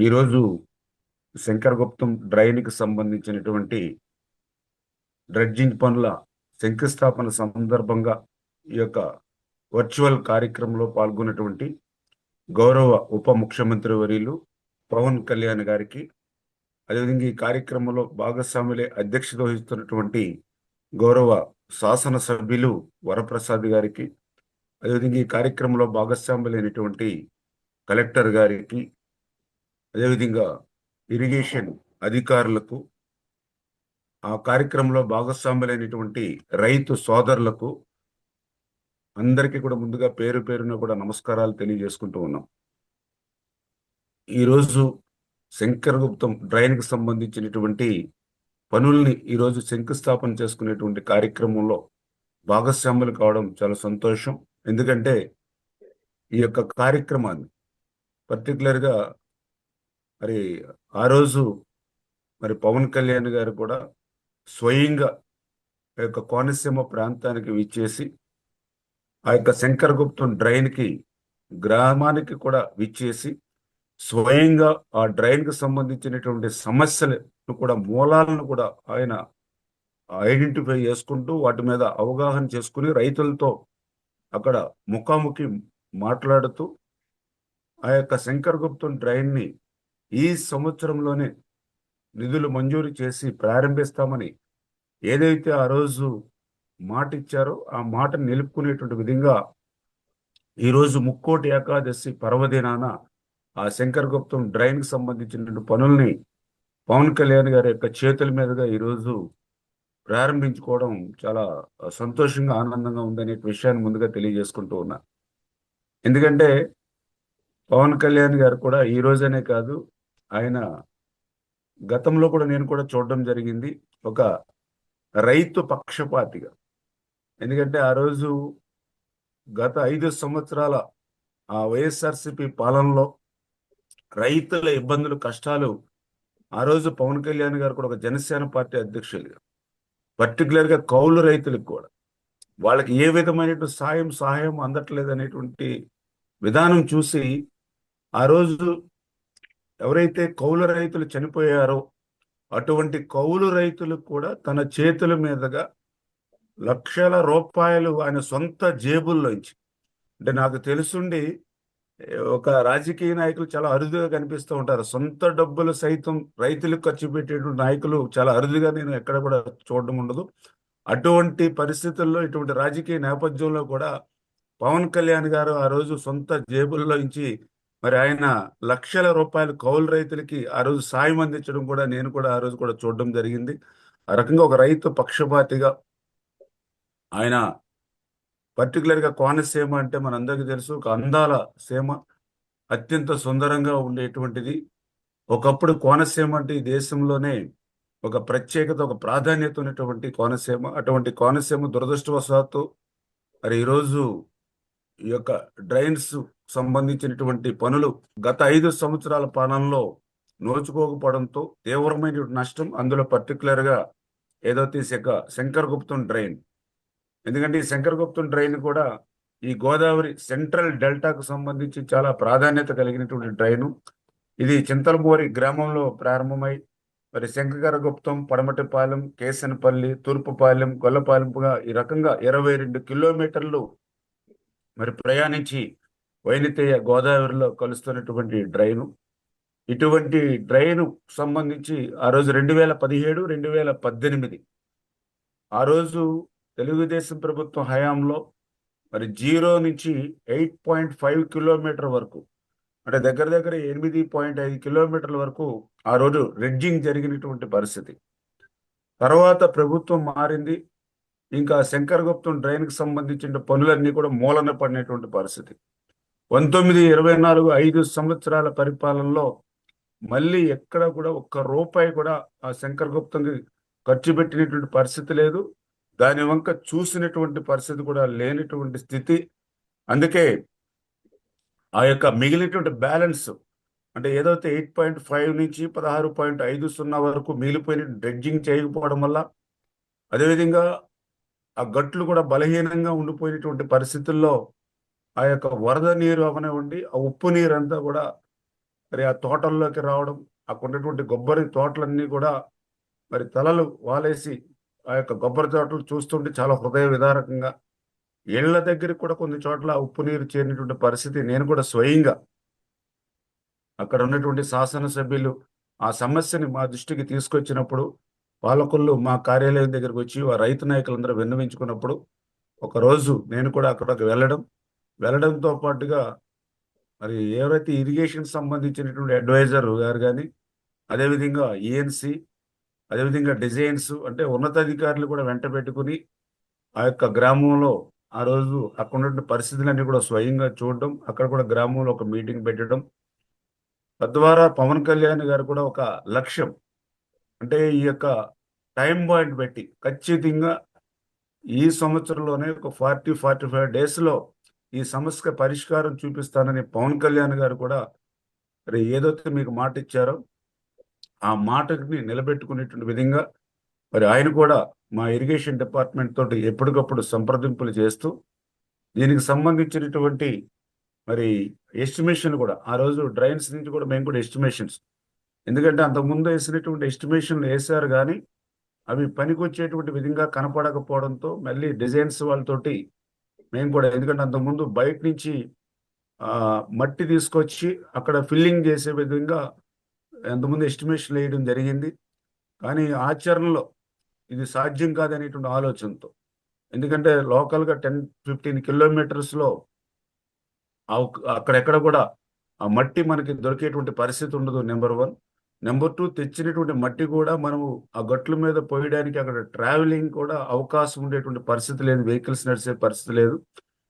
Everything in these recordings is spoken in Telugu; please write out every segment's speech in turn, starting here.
ఈరోజు శంకరగుప్తం డ్రైన్కి సంబంధించినటువంటి డ్రెడ్జింగ్ పనుల శంకుస్థాపన సందర్భంగా ఈ యొక్క వర్చువల్ కార్యక్రమంలో పాల్గొన్నటువంటి గౌరవ ఉప ముఖ్యమంత్రి వర్యులు పవన్ కళ్యాణ్ గారికి, అదేవిధంగా ఈ కార్యక్రమంలో భాగస్వాములే అధ్యక్షత వహిస్తున్నటువంటి గౌరవ శాసనసభ్యులు వరప్రసాద్ గారికి, అదేవిధంగా ఈ కార్యక్రమంలో భాగస్వాములైనటువంటి కలెక్టర్ గారికి, అదేవిధంగా ఇరిగేషన్ అధికారులకు, ఆ కార్యక్రమంలో భాగస్వాములైనటువంటి రైతు సోదరులకు అందరికీ కూడా ముందుగా పేరు పేరున కూడా నమస్కారాలు తెలియజేసుకుంటూ ఉన్నాం. ఈరోజు శంకరగుప్తం డ్రైన్కి సంబంధించినటువంటి పనుల్ని ఈరోజు శంకుస్థాపన చేసుకునేటువంటి కార్యక్రమంలో భాగస్వాములు కావడం చాలా సంతోషం. ఎందుకంటే ఈ యొక్క కార్యక్రమాన్ని పర్టికులర్గా మరి ఆ రోజు మరి పవన్ కళ్యాణ్ గారు కూడా స్వయంగా ఆ యొక్క కోనసీమ ప్రాంతానికి విచ్చేసి ఆ యొక్క శంకరగుప్తం డ్రైన్కి గ్రామానికి కూడా విచ్చేసి స్వయంగా ఆ డ్రైన్కి సంబంధించినటువంటి సమస్యలను కూడా మూలాలను కూడా ఆయన ఐడెంటిఫై చేసుకుంటూ వాటి మీద అవగాహన చేసుకుని రైతులతో అక్కడ ముఖాముఖి మాట్లాడుతూ ఆ యొక్క శంకరగుప్తం డ్రైన్ని ఈ సంవత్సరంలోనే నిధులు మంజూరు చేసి ప్రారంభిస్తామని ఏదైతే ఆ రోజు మాట ఇచ్చారో ఆ మాటను నిలుపుకునేటువంటి విధంగా ఈరోజు ముక్కోటి ఏకాదశి పర్వదినాన ఆ శంకరగుప్తం డ్రైన్కి సంబంధించిన పనుల్ని పవన్ కళ్యాణ్ గారి యొక్క చేతుల మీదుగా ఈరోజు ప్రారంభించుకోవడం చాలా సంతోషంగా ఆనందంగా ఉందనే విషయాన్ని ముందుగా తెలియజేసుకుంటూ ఉన్నా. ఎందుకంటే పవన్ కళ్యాణ్ గారు కూడా ఈ రోజనే కాదు, ఆయన గతంలో కూడా నేను కూడా చూడడం జరిగింది ఒక రైతు పక్షపాతిగా. ఎందుకంటే ఆ రోజు గత 5 సంవత్సరాల ఆ వైఎస్ఆర్సిపి పాలనలో రైతుల ఇబ్బందులు కష్టాలు ఆ రోజు పవన్ కళ్యాణ్ గారు కూడా ఒక జనసేన పార్టీ అధ్యక్షులుగా పర్టికులర్గా కౌలు రైతులకు కూడా వాళ్ళకి ఏ విధమైనటువంటి సహాయం అందట్లేదు అనేటువంటి విధానం చూసి ఆ రోజు ఎవరైతే కౌలు రైతులు చనిపోయారో అటువంటి కౌలు రైతులకు కూడా తన చేతుల మీదుగా లక్షల రూపాయలు ఆయన సొంత జేబుల్లోంచి, అంటే నాకు తెలుసుండి ఒక రాజకీయ నాయకులు చాలా అరుదుగా కనిపిస్తూ ఉంటారు, సొంత డబ్బులు సైతం రైతులకు ఖర్చు పెట్టేటువంటి నాయకులు చాలా అరుదుగా నేను ఎక్కడ కూడా చూడడం ఉండదు. అటువంటి పరిస్థితుల్లో ఇటువంటి రాజకీయ నేపథ్యంలో కూడా పవన్ కళ్యాణ్ గారు ఆ రోజు సొంత జేబుల్లోంచి మరి ఆయన లక్షల రూపాయలు కౌలు రైతులకి ఆ రోజు సాయం అందించడం కూడా నేను కూడా ఆ రోజు కూడా చూడడం జరిగింది. ఆ రకంగా ఒక రైతు పక్షపాతిగా ఆయన పర్టికులర్గా కోనసీమ అంటే మనందరికీ తెలుసు, ఒక అందాల సీమ, అత్యంత సుందరంగా ఉండేటువంటిది. ఒకప్పుడు కోనసీమ అంటే ఈ దేశంలోనే ఒక ప్రత్యేకత, ఒక ప్రాధాన్యత ఉన్నటువంటి కోనసీమ. అటువంటి కోనసీమ దురదృష్టవశాత్తు మరి ఈరోజు ఈ యొక్క డ్రైన్స్ సంబంధించినటువంటి పనులు గత 5 సంవత్సరాల పాలనలో నోచుకోకపోవడంతో తీవ్రమైన నష్టం. అందులో పర్టికులర్గా ఏదైతే శంకరగుప్తం డ్రైన్, ఎందుకంటే ఈ శంకరగుప్తం డ్రైన్ కూడా ఈ గోదావరి సెంట్రల్ డెల్టాకు సంబంధించి చాలా ప్రాధాన్యత కలిగినటువంటి డ్రైను. ఇది చింతలమూరి గ్రామంలో ప్రారంభమై మరి శంకరగుప్తం, పడమటిపాలెం, కేసనపల్లి, తూర్పుపాలెం, గొల్లపాలెంగా ఈ రకంగా 22 కిలోమీటర్లు మరి ప్రయాణించి వైనతేయ గోదావరిలో కలుస్తున్నటువంటి డ్రైను. ఇటువంటి డ్రైను సంబంధించి ఆ రోజు 2017, 2018 ఆ రోజు తెలుగుదేశం ప్రభుత్వం హయాంలో మరి 0 నుంచి 8.5 కిలోమీటర్ వరకు, అంటే దగ్గర దగ్గర 8.5 కిలోమీటర్ల వరకు ఆ రోజు రెడ్జింగ్ జరిగినటువంటి పరిస్థితి. తర్వాత ప్రభుత్వం మారింది, ఇంకా శంకరగుప్తం డ్రైన్కి సంబంధించిన పనులన్నీ కూడా మూలన పడినటువంటి పరిస్థితి. 19, 24, 5 సంవత్సరాల పరిపాలనలో మళ్ళీ ఎక్కడ కూడా ఒక్క రూపాయి కూడా ఆ శంకరగుప్తంకి ఖర్చు పెట్టినటువంటి పరిస్థితి లేదు. దాని వంక చూసినటువంటి పరిస్థితి కూడా లేనటువంటి స్థితి. అందుకే ఆ యొక్క మిగిలినటువంటి బ్యాలెన్స్, అంటే ఏదైతే 8.5 నుంచి 16.50 వరకు మిగిలిపోయిన డ్రెడ్జింగ్ చేయకపోవడం వల్ల, అదేవిధంగా ఆ గట్లు కూడా బలహీనంగా ఉండిపోయినటువంటి పరిస్థితుల్లో ఆ యొక్క వరద నీరు అవనివ్వండి, ఆ ఉప్పు నీరు అంతా కూడా మరి ఆ తోటల్లోకి రావడం, అక్కడ ఉన్నటువంటి కొబ్బరి తోటలన్నీ కూడా మరి తలలు వాలేసి ఆ యొక్క కొబ్బరి తోటలు చూస్తుంటే చాలా హృదయ విదారకంగా, ఇళ్ల దగ్గరికి కూడా కొన్ని చోట్ల ఉప్పు నీరు చేరినటువంటి పరిస్థితి నేను కూడా స్వయంగా అక్కడ ఉన్నటువంటి శాసనసభ్యులు ఆ సమస్యని మా దృష్టికి తీసుకొచ్చినప్పుడు, పాలకులు మా కార్యాలయం దగ్గరికి వచ్చి ఆ రైతు నాయకులందరూ విన్నవించుకున్నప్పుడు ఒకరోజు నేను కూడా అక్కడికి వెళ్ళడంతో పాటుగా మరి ఎవరైతే ఇరిగేషన్ సంబంధించినటువంటి అడ్వైజర్ గారు కానీ, అదేవిధంగా ఈఎన్సి, అదేవిధంగా డిజైన్స్ అంటే ఉన్నతాధికారులు కూడా వెంట పెట్టుకుని ఆ యొక్క గ్రామంలో ఆ రోజు అక్కడ ఉన్నటువంటి పరిస్థితులన్నీ కూడా స్వయంగా చూడడం, అక్కడ కూడా గ్రామంలో ఒక మీటింగ్ పెట్టడం, తద్వారా పవన్ కళ్యాణ్ గారు కూడా ఒక లక్ష్యం అంటే ఈ యొక్క టైం పాయింట్ పెట్టి ఖచ్చితంగా ఈ సంవత్సరంలోనే ఒక 45 డేస్లో ఈ సమస్య పరిష్కారం చూపిస్తానని పవన్ కళ్యాణ్ గారు కూడా మరి ఏదైతే మీకు మాట ఇచ్చారో ఆ మాటని నిలబెట్టుకునేటువంటి విధంగా మరి ఆయన కూడా మా ఇరిగేషన్ డిపార్ట్మెంట్ తోటి ఎప్పటికప్పుడు సంప్రదింపులు చేస్తూ దీనికి సంబంధించినటువంటి మరి ఎస్టిమేషన్ కూడా ఆ రోజు డ్రైన్స్ నుంచి కూడా మేము కూడా ఎస్టిమేషన్స్, ఎందుకంటే అంతకుముందు వేసినటువంటి ఎస్టిమేషన్లు వేశారు కానీ అవి పనికొచ్చేటువంటి విధంగా కనపడకపోవడంతో మళ్ళీ డిజైన్స్ వాళ్ళతోటి మేము కూడా, ఎందుకంటే అంతకుముందు బయట నుంచి మట్టి తీసుకొచ్చి అక్కడ ఫిల్లింగ్ చేసే విధంగా అంతకుముందు ఎస్టిమేషన్ వేయడం జరిగింది. కానీ ఆచరణలో ఇది సాధ్యం కాదనేటువంటి ఆలోచనతో, ఎందుకంటే లోకల్గా 10-15 కిలోమీటర్స్లో అక్కడెక్కడ కూడా ఆ మట్టి మనకి దొరికేటువంటి పరిస్థితి ఉండదు. నెంబర్ 1. నెంబర్ 2, తెచ్చినటువంటి మట్టి కూడా మనము ఆ గట్ల మీద పోయడానికి అక్కడ ట్రావెలింగ్ కూడా అవకాశం ఉండేటువంటి పరిస్థితి లేదు, వెహికల్స్ నడిచే పరిస్థితి లేదు.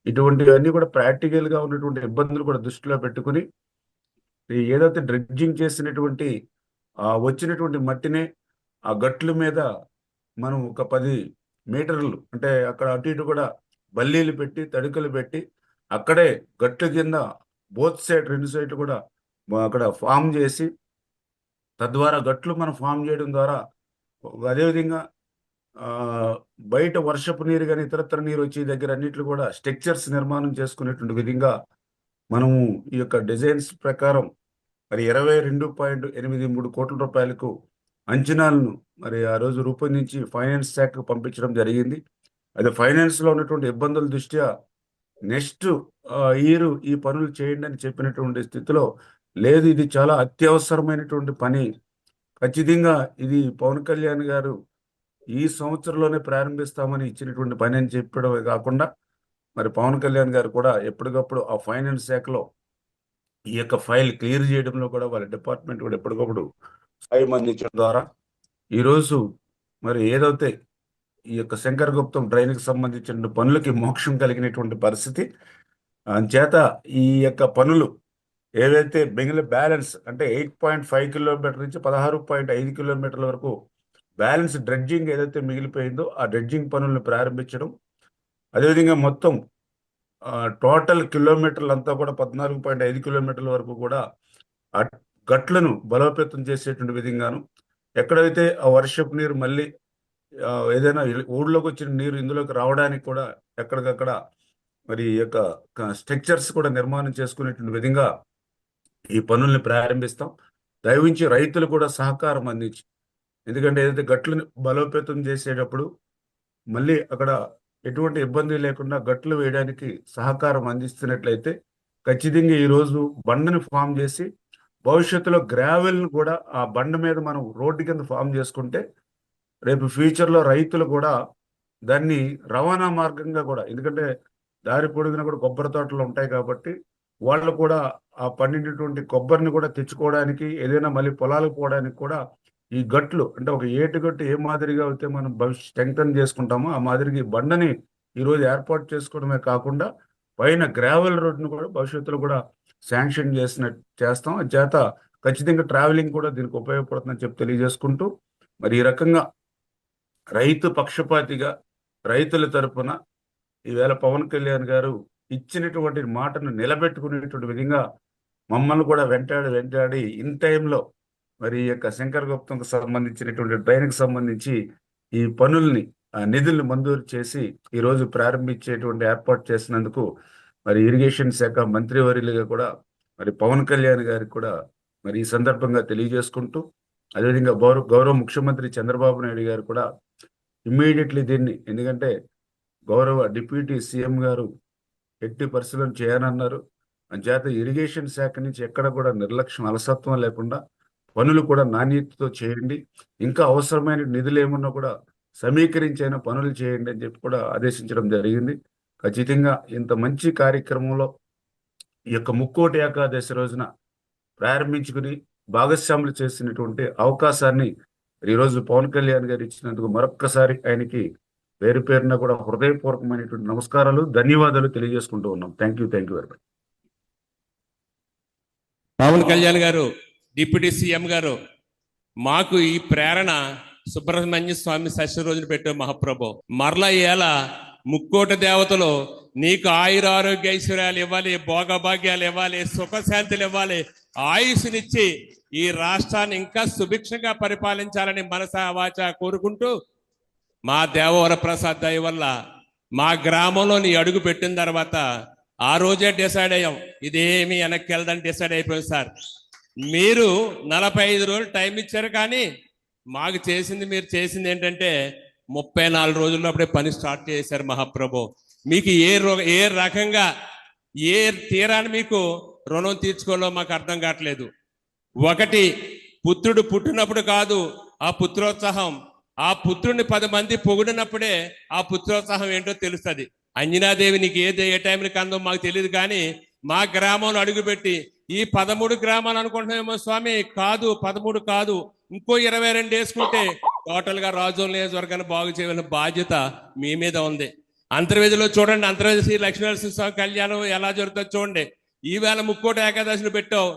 ఇటువంటివన్నీ కూడా ప్రాక్టికల్గా ఉన్నటువంటి ఇబ్బందులు కూడా దృష్టిలో పెట్టుకుని ఏదైతే డ్రెడ్జింగ్ చేసినటువంటి వచ్చినటువంటి మట్టినే ఆ గట్ల మీద మనం ఒక 10 మీటర్లు అంటే అక్కడ అటు ఇటు కూడా బల్లీలు పెట్టి తడికలు పెట్టి అక్కడే గట్ల కింద బోత్ సైడ్ 2 సైడ్లు కూడా అక్కడ ఫామ్ చేసి, తద్వారా గట్లు మనం ఫామ్ చేయడం ద్వారా అదేవిధంగా బయట వర్షపు నీరు కానీ ఇతరత్ర నీరు వచ్చే దగ్గర అన్నిట్లు కూడా స్ట్రక్చర్స్ నిర్మాణం చేసుకునేటువంటి విధంగా మనము ఈ యొక్క డిజైన్స్ ప్రకారం మరి 22.83 కోట్ల రూపాయలకు అంచనాలను మరి ఆ రోజు రూపొందించి ఫైనాన్స్ శాఖకు పంపించడం జరిగింది. అది ఫైనాన్స్లో ఉన్నటువంటి ఇబ్బందుల దృష్ట్యా నెక్స్ట్ ఇయర్ ఈ పనులు చేయండి అని చెప్పినటువంటి స్థితిలో లేదు, ఇది చాలా అత్యవసరమైనటువంటి పని, ఖచ్చితంగా ఇది పవన్ కళ్యాణ్ గారు ఈ సంవత్సరంలోనే ప్రారంభిస్తామని ఇచ్చినటువంటి పని అని చెప్పడమే కాకుండా మరి పవన్ కళ్యాణ్ గారు కూడా ఎప్పటికప్పుడు ఆ ఫైనాన్స్ శాఖలో ఈ యొక్క ఫైల్ క్లియర్ చేయడంలో కూడా వాళ్ళ డిపార్ట్మెంట్ కూడా ఎప్పటికప్పుడు సాయం అందించడం ద్వారా ఈరోజు మరి ఏదైతే ఈ యొక్క శంకరగుప్తం డ్రైన్కి సంబంధించిన పనులకి మోక్షం కలిగినటువంటి పరిస్థితి. అంచేత ఈ యొక్క పనులు ఏవైతే మిగిలిన బ్యాలెన్స్ అంటే 8.5 కిలోమీటర్ నుంచి 16.5 కిలోమీటర్ల వరకు బ్యాలెన్స్ డ్రెడ్జింగ్ ఏదైతే మిగిలిపోయిందో ఆ డ్రెడ్జింగ్ పనులను ప్రారంభించడం, అదేవిధంగా మొత్తం టోటల్ కిలోమీటర్లు అంతా కూడా 14.5 కిలోమీటర్ల వరకు కూడా ఆ గట్లను బలోపేతం చేసేటువంటి విధంగాను, ఎక్కడైతే ఆ వర్షపు నీరు మళ్ళీ ఏదైనా ఊళ్ళోకి వచ్చిన నీరు ఇందులోకి రావడానికి కూడా ఎక్కడికక్కడ మరి ఈ యొక్క స్ట్రక్చర్స్ కూడా నిర్మాణం చేసుకునేటువంటి విధంగా ఈ పనుల్ని ప్రారంభిస్తాం. దయవించి రైతులు కూడా సహకారం అందించి, ఎందుకంటే ఏదైతే గట్లను బలోపేతం చేసేటప్పుడు మళ్ళీ అక్కడ ఎటువంటి ఇబ్బంది లేకుండా గట్లు వేయడానికి సహకారం అందిస్తున్నట్లయితే ఖచ్చితంగా ఈరోజు బండని ఫామ్ చేసి భవిష్యత్తులో గ్రావెల్ను కూడా ఆ బండ మీద మనం రోడ్డు కింద ఫామ్ చేసుకుంటే రేపు ఫ్యూచర్లో రైతులు కూడా దాన్ని రవాణా మార్గంగా కూడా, ఎందుకంటే దారి పొడుగున కూడా కొబ్బరి తోటలు ఉంటాయి కాబట్టి వాళ్ళు కూడా ఆ పండినటువంటి కొబ్బరిని కూడా తెచ్చుకోవడానికి, ఏదైనా మళ్ళీ పొలాలకు పోవడానికి కూడా ఈ గట్లు అంటే ఒక ఏటుగట్టు ఏ మాదిరిగా అయితే మనం స్ట్రెంగ్తన్ చేసుకుంటామో ఆ మాదిరిగా ఈ బండని ఈరోజు ఏర్పాటు చేసుకోవడమే కాకుండా పైన గ్రావెల్ రోడ్డును కూడా భవిష్యత్తులో కూడా శాంక్షన్ చేస్తాం. అది చేత ఖచ్చితంగా ట్రావెలింగ్ కూడా దీనికి ఉపయోగపడుతుందని చెప్పి తెలియజేసుకుంటూ, మరి ఈ రకంగా రైతు పక్షపాతిగా రైతుల తరపున ఈవేళ పవన్ కళ్యాణ్ గారు ఇచ్చినటువంటి మాటను నిలబెట్టుకునేటువంటి విధంగా మమ్మల్ని కూడా వెంటాడి ఇన్ టైంలో మరి ఈ యొక్క శంకరగుప్తంకు సంబంధించినటువంటి డ్రైన్కి సంబంధించి ఈ పనుల్ని నిధుల్ని మంజూరు చేసి ఈరోజు ప్రారంభించేటువంటి ఏర్పాటు చేసినందుకు మరి ఇరిగేషన్ శాఖ మంత్రివర్యులుగా కూడా మరి పవన్ కళ్యాణ్ గారికి కూడా మరి ఈ సందర్భంగా తెలియజేసుకుంటూ, అదేవిధంగా గౌరవ ముఖ్యమంత్రి చంద్రబాబు నాయుడు గారు కూడా ఇమ్మీడియట్లీ దీన్ని, ఎందుకంటే గౌరవ డిప్యూటీ సీఎం గారు ఎట్టి పరిస్థితులను చేయనన్నారు. అంచేత ఇరిగేషన్ శాఖ నుంచి ఎక్కడ కూడా నిర్లక్ష్యం, అలసత్వం లేకుండా పనులు కూడా నాణ్యతతో చేయండి. ఇంకా అవసరమైన నిధులు ఏమున్నా కూడా సమీకరించైన పనులు చేయండి అని చెప్పి కూడా ఆదేశించడం జరిగింది. ఖచ్చితంగా ఇంత మంచి కార్యక్రమంలో ఈ యొక్క ముక్కోటి ఏకాదశి రోజున ప్రారంభించుకుని భాగస్వాములు చేసినటువంటి అవకాశాన్ని ఈరోజు పవన్ కళ్యాణ్ గారు ఇచ్చినందుకు మరొక్కసారి ఆయనకి పేరు పేరున కూడా హృదయపూర్వకమైనటువంటి నమస్కారాలు, ధన్యవాదాలు తెలియజేసుకుంటూ ఉన్నాం. Thank you very much. Pavan Kalyan garu, deputy CM గారు, మాకు ఈ ప్రేరణ సుబ్రహ్మణ్య స్వామి షష్ఠి రోజున పెట్టే మహాప్రభు. మరలా ఇవాళ ముక్కోటి దేవతలు నీకు ఆయురారోగ్య ఐశ్వర్యాలు ఇవ్వాలి, భోగభాగ్యాలు ఇవ్వాలి, సుఖశాంతులు ఇవ్వాలి, ఆయుష్నిచ్చి ఈ రాష్ట్రాన్ని ఇంకా సుభిక్షంగా పరిపాలించాలని మనసా వాచ కోరుకుంటూ, మా దేవవర ప్రసాద్ దయ వల్ల మా గ్రామంలో నీ అడుగు పెట్టిన తర్వాత ఆ రోజే డిసైడ్ అయ్యాం, ఇదేమి వెనక్కి వెళ్దని డిసైడ్ అయిపోయింది సార్. మీరు 45 రోజులు టైం ఇచ్చారు, కానీ మాకు మీరు చేసింది ఏంటంటే 34 రోజుల్లో అప్పుడే పని స్టార్ట్ చేశారు మహాప్రభు. మీకు ఏ రకంగా ఏ తీరాన్ని మీకు రుణం తీర్చుకోవాలో మాకు అర్థం కావట్లేదు. ఒకటి, పుత్రుడు పుట్టినప్పుడు కాదు ఆ పుత్రోత్సాహం, ఆ పుత్రుడిని 10 మంది పొగిడినప్పుడే ఆ పుత్రోత్సాహం ఏంటో తెలుస్తుంది. అంజనాదేవి నీకు ఏ టైంకి అందో మాకు తెలియదు, కానీ మా గ్రామంలో అడుగుపెట్టి ఈ 13 గ్రామాలు అనుకుంటున్నామేమో స్వామి, కాదు 13 కాదు, ఇంకో 22 వేసుకుంటే టోటల్ గా రాజోల్ నియోజకవర్గాన్ని బాగు చేయవలసిన బాధ్యత మీ మీద ఉంది. అంతర్వేదిలో చూడండి, అంతర్వేది శ్రీ లక్ష్మీనరసింహ స్వామి కళ్యాణం ఎలా జరుగుతుందో చూడండి. ఈవేళ ముక్కోటి ఏకాదశిని పెట్టావు.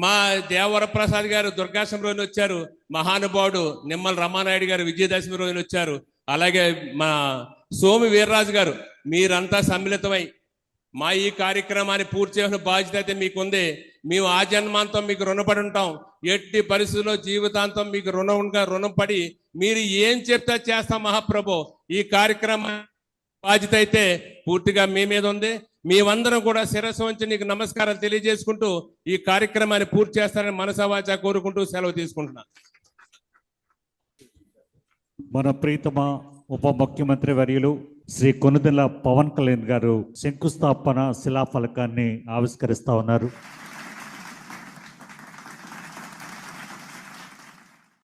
మా దేవవరప్రసాద్ గారు దుర్గాష్టమి రోజున వచ్చారు, మహానుభావుడు నిమ్మల రమానాయుడు గారు విజయదశమి రోజున వచ్చారు, అలాగే మా సోమి వీర్రాజు గారు, మీరంతా సమ్మిళితమై మా ఈ కార్యక్రమాన్ని పూర్తి చేసిన బాధ్యత అయితే మీకుంది. మేము ఆ జన్మాంతం మీకు రుణపడి ఉంటాం. ఎట్టి పరిస్థితుల్లో జీవితాంతం మీకు రుణపడి మీరు ఏం చెప్తే చేస్తాం మహాప్రభు. ఈ కార్యక్రమం బాధ్యత అయితే పూర్తిగా మీ మీద ఉంది. మేమందరం కూడా శిరస్సు వంచి నీకు నమస్కారాలు తెలియజేసుకుంటూ ఈ కార్యక్రమాన్ని పూర్తి చేస్తారని మనసావాచ కోరుకుంటూ సెలవు తీసుకుంటున్నా. మన ప్రీతమ ఉప ముఖ్యమంత్రి వర్యులు శ్రీ కొనుదెల పవన్ కళ్యాణ్ గారు శంకుస్థాపన శిలాఫలకాన్ని ఆవిష్కరిస్తా ఉన్నారు.